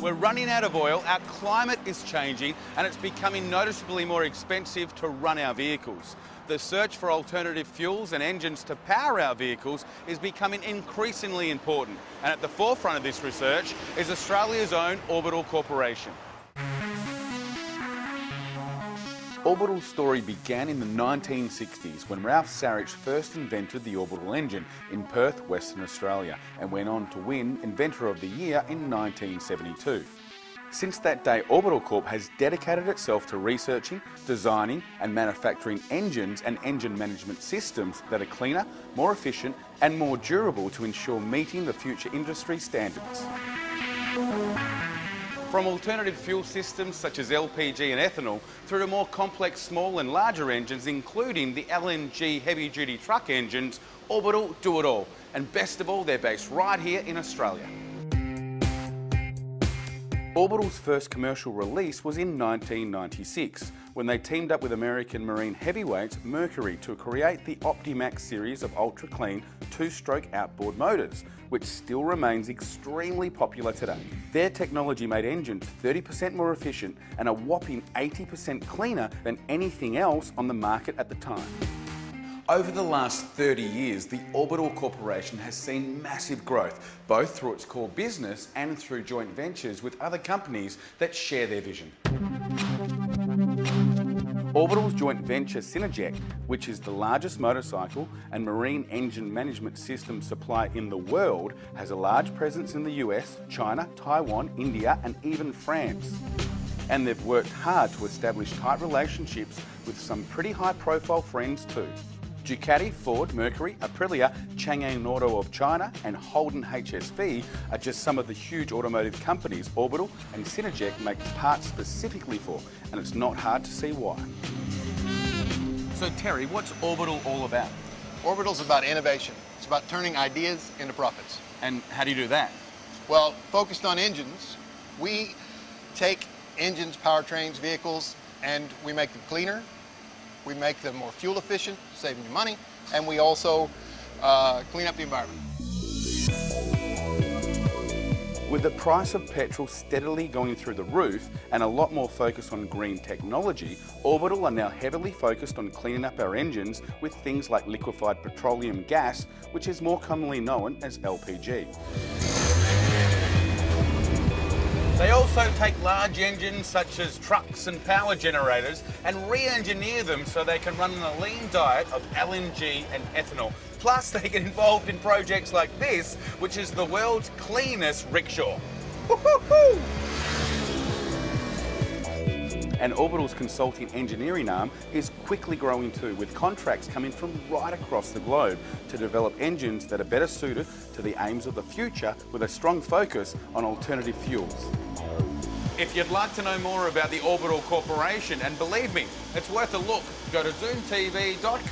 We're running out of oil, our climate is changing, and it's becoming noticeably more expensive to run our vehicles. The search for alternative fuels and engines to power our vehicles is becoming increasingly important. And at the forefront of this research is Australia's own Orbital Corporation. Orbital's story began in the 1960s when Ralph Sarich first invented the Orbital engine in Perth, Western Australia, and went on to win Inventor of the Year in 1972. Since that day, Orbital Corp has dedicated itself to researching, designing and manufacturing engines and engine management systems that are cleaner, more efficient and more durable to ensure meeting the future industry standards. From alternative fuel systems such as LPG and ethanol through to more complex small and larger engines including the LNG heavy-duty truck engines, Orbital do it all. And best of all, they're based right here in Australia. Orbital's first commercial release was in 1996 when they teamed up with American marine heavyweights Mercury to create the Optimax series of ultra-clean two-stroke outboard motors, which still remains extremely popular today. Their technology made engines 30% more efficient and a whopping 80% cleaner than anything else on the market at the time. Over the last 30 years, the Orbital Corporation has seen massive growth, both through its core business and through joint ventures with other companies that share their vision. Orbital's joint venture Synergect, which is the largest motorcycle and marine engine management system supplier in the world, has a large presence in the US, China, Taiwan, India and even France. And they've worked hard to establish tight relationships with some pretty high-profile friends too. Ducati, Ford, Mercury, Aprilia, Chang'an Auto of China and Holden HSV are just some of the huge automotive companies Orbital and Synergect make parts specifically for, and it's not hard to see why. So Terry, what's Orbital all about? Orbital's about innovation. It's about turning ideas into profits. And how do you do that? Well, focused on engines, we take engines, powertrains, vehicles, and we make them cleaner. We make them more fuel efficient, saving you money, and we also clean up the environment. With the price of petrol steadily going through the roof and a lot more focus on green technology, Orbital are now heavily focused on cleaning up our engines with things like liquefied petroleum gas, which is more commonly known as LPG. They also take large engines such as trucks and power generators and re-engineer them so they can run on a lean diet of LNG and ethanol. Plus they get involved in projects like this, which is the world's cleanest rickshaw. Woo-hoo-hoo! And Orbital's consulting engineering arm is quickly growing too, with contracts coming from right across the globe to develop engines that are better suited to the aims of the future with a strong focus on alternative fuels. If you'd like to know more about the Orbital Corporation, and believe me, it's worth a look, go to zoomtv.com.au.